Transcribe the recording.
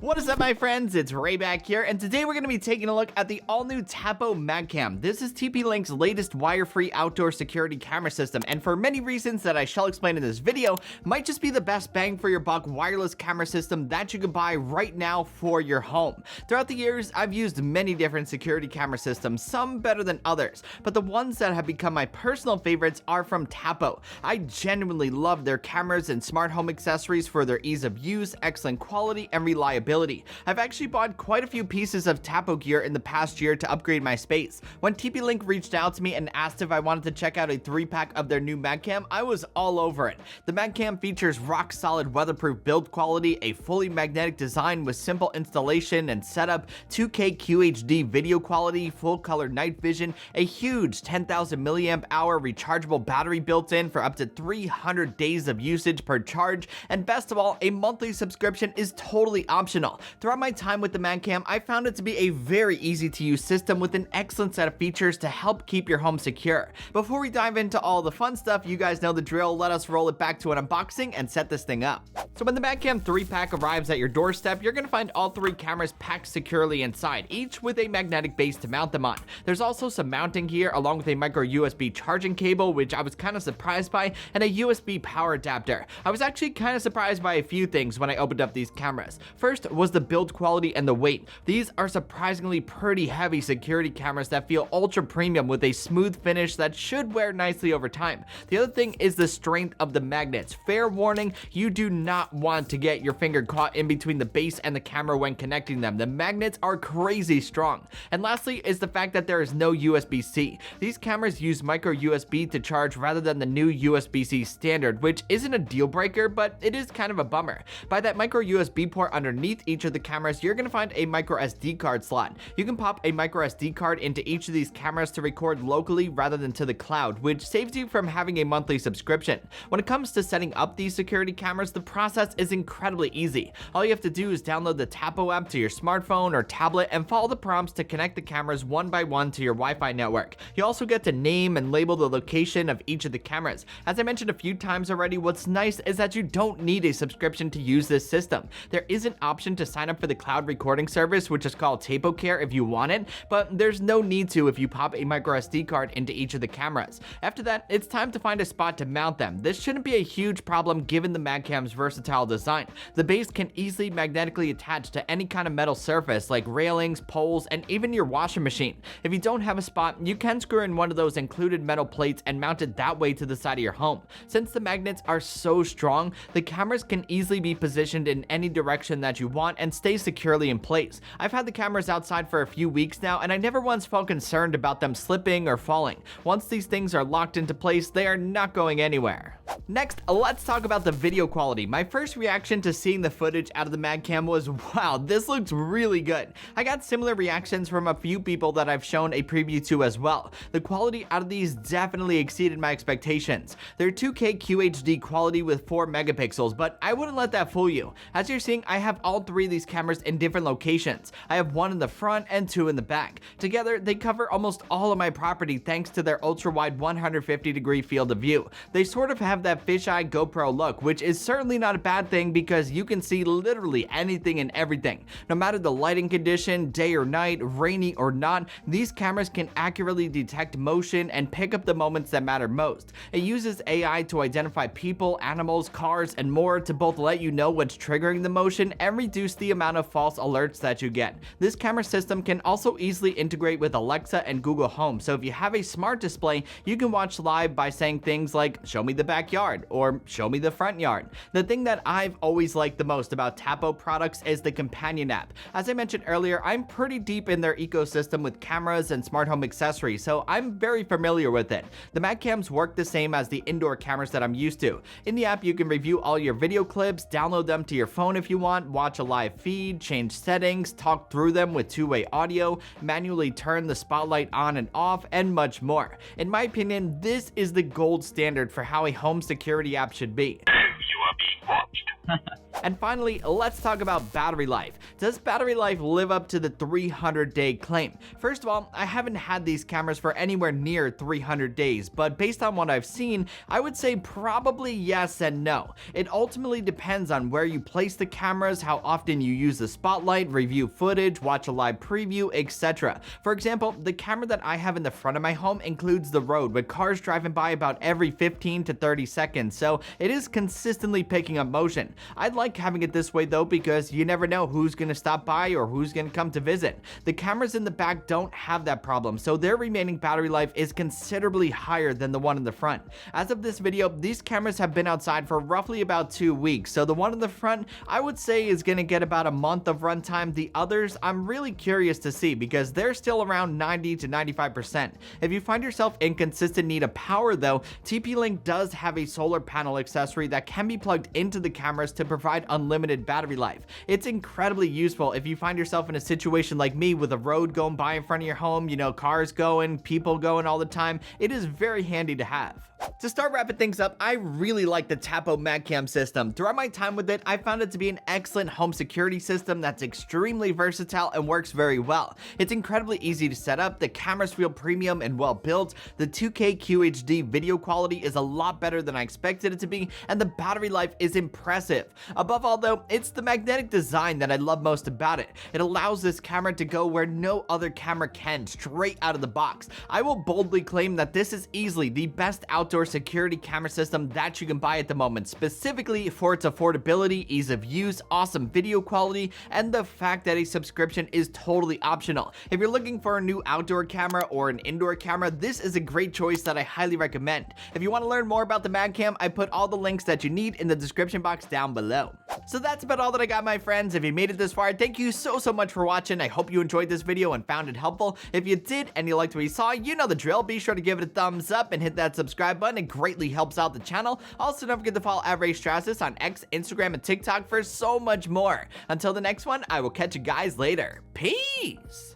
What is up, my friends? It's Ray back here, and today we're going to be taking a look at the all-new Tapo MagCam. This is TP-Link's latest wire-free outdoor security camera system, and for many reasons that I shall explain in this video, might just be the best bang for your buck wireless camera system that you can buy right now for your home. Throughout the years, I've used many different security camera systems, some better than others, but the ones that have become my personal favorites are from Tapo. I genuinely love their cameras and smart home accessories for their ease of use, excellent quality, and reliability. I've actually bought quite a few pieces of Tapo gear in the past year to upgrade my space. When TP-Link reached out to me and asked if I wanted to check out a 3-pack of their new MagCam, I was all over it. The MagCam features rock-solid weatherproof build quality, a fully magnetic design with simple installation and setup, 2K QHD video quality, full-color night vision, a huge 10,000 milliamp hour rechargeable battery built in for up to 300 days of usage per charge, and best of all, a monthly subscription is totally optional. Throughout my time with the MagCam, I found it to be a very easy to use system with an excellent set of features to help keep your home secure. Before we dive into all the fun stuff, you guys know the drill. Let us roll it back to an unboxing and set this thing up. So when the MagCam 3-pack arrives at your doorstep, you're going to find all 3 cameras packed securely inside, each with a magnetic base to mount them on. There's also some mounting gear along with a micro USB charging cable, which I was kind of surprised by, and a USB power adapter. I was actually kind of surprised by a few things when I opened up these cameras. First was the build quality and the weight. These are surprisingly pretty heavy security cameras that feel ultra premium with a smooth finish that should wear nicely over time. The other thing is the strength of the magnets. Fair warning, you do not want to get your finger caught in between the base and the camera when connecting them. The magnets are crazy strong. And lastly is the fact that there is no USB-C. These cameras use micro USB to charge rather than the new USB-C standard, which isn't a deal breaker, but it is kind of a bummer. By that micro USB port underneath each of the cameras, you're going to find a micro SD card slot. You can pop a micro SD card into each of these cameras to record locally rather than to the cloud, which saves you from having a monthly subscription. When it comes to setting up these security cameras, the process is incredibly easy. All you have to do is download the Tapo app to your smartphone or tablet and follow the prompts to connect the cameras one by one to your Wi-Fi network. You also get to name and label the location of each of the cameras. As I mentioned a few times already, what's nice is that you don't need a subscription to use this system. There is an option to sign up for the cloud recording service, which is called Tapo if you want it, but there's no need to if you pop a micro SD card into each of the cameras. After that, it's time to find a spot to mount them. This shouldn't be a huge problem given the MagCam's versatile design. The base can easily magnetically attach to any kind of metal surface like railings, poles, and even your washing machine. If you don't have a spot, you can screw in one of those included metal plates and mount it that way to the side of your home. Since the magnets are so strong, the cameras can easily be positioned in any direction that you want and stay securely in place. I've had the cameras outside for a few weeks now, and I never once felt concerned about them slipping or falling. Once these things are locked into place, they are not going anywhere. Next, let's talk about the video quality. My first reaction to seeing the footage out of the MagCam was, wow, this looks really good. I got similar reactions from a few people that I've shown a preview to as well. The quality out of these definitely exceeded my expectations. They're 2K QHD quality with 4 megapixels, but I wouldn't let that fool you. As you're seeing, I have all 3 of these cameras in different locations. I have 1 in the front and 2 in the back. Together, they cover almost all of my property thanks to their ultra-wide 150-degree field of view. They sort of have that fisheye GoPro look, which is certainly not a bad thing because you can see literally anything and everything. No matter the lighting condition, day or night, rainy or not, these cameras can accurately detect motion and pick up the moments that matter most. It uses AI to identify people, animals, cars, and more to both let you know what's triggering the motion and reduce the amount of false alerts that you get. This camera system can also easily integrate with Alexa and Google Home, so if you have a smart display, you can watch live by saying things like, "Show me the backyard," or "Show me the front yard." The thing that I've always liked the most about Tapo products is the companion app. As I mentioned earlier, I'm pretty deep in their ecosystem with cameras and smart home accessories, so I'm very familiar with it. The MagCams work the same as the indoor cameras that I'm used to. In the app, you can review all your video clips, download them to your phone if you want, watch a live feed, change settings, talk through them with two-way audio, manually turn the spotlight on and off, and much more. In my opinion, this is the gold standard for how a home security app should be. You are being watched. And finally, let's talk about battery life. Does battery life live up to the 300-day claim? First of all, I haven't had these cameras for anywhere near 300 days, but based on what I've seen, I would say probably yes and no. It ultimately depends on where you place the cameras, how often you use the spotlight, review footage, watch a live preview, etc. For example, the camera that I have in the front of my home includes the road, with cars driving by about every 15 to 30 seconds, so it is consistently picking up motion. I'd like having it this way though, because you never know who's gonna stop by or who's gonna come to visit. The cameras in the back don't have that problem, so their remaining battery life is considerably higher than the one in the front. As of this video, these cameras have been outside for roughly about 2 weeks, so the one in the front I would say is gonna get about a month of runtime. The others I'm really curious to see, because they're still around 90 to 95%. If you find yourself in consistent need of power though, TP-Link does have a solar panel accessory that can be plugged into the cameras to provide unlimited battery life. It's incredibly useful if you find yourself in a situation like me with a road going by in front of your home, cars going, people going all the time. It is very handy to have. To start wrapping things up, I really like the Tapo MagCam system. Throughout my time with it, I found it to be an excellent home security system that's extremely versatile and works very well. It's incredibly easy to set up, the cameras feel premium and well built, the 2K QHD video quality is a lot better than I expected it to be, and the battery life is impressive. Above all though, it's the magnetic design that I love most about it. It allows this camera to go where no other camera can, straight out of the box. I will boldly claim that this is easily the best outdoor security camera system that you can buy at the moment, specifically for its affordability, ease of use, awesome video quality, and the fact that a subscription is totally optional. If you're looking for a new outdoor camera or an indoor camera, this is a great choice that I highly recommend. If you want to learn more about the MagCam, I put all the links that you need in the description box down below. So that's about all that I got, my friends. If you made it this far, thank you so much for watching. I hope you enjoyed this video and found it helpful. If you did and you liked what you saw, you know the drill. Be sure to give it a thumbs up and hit that subscribe button. It greatly helps out the channel. Also, don't forget to follow at Raymond Strazdas on X, Instagram, and TikTok for so much more. Until the next one, I will catch you guys later. Peace!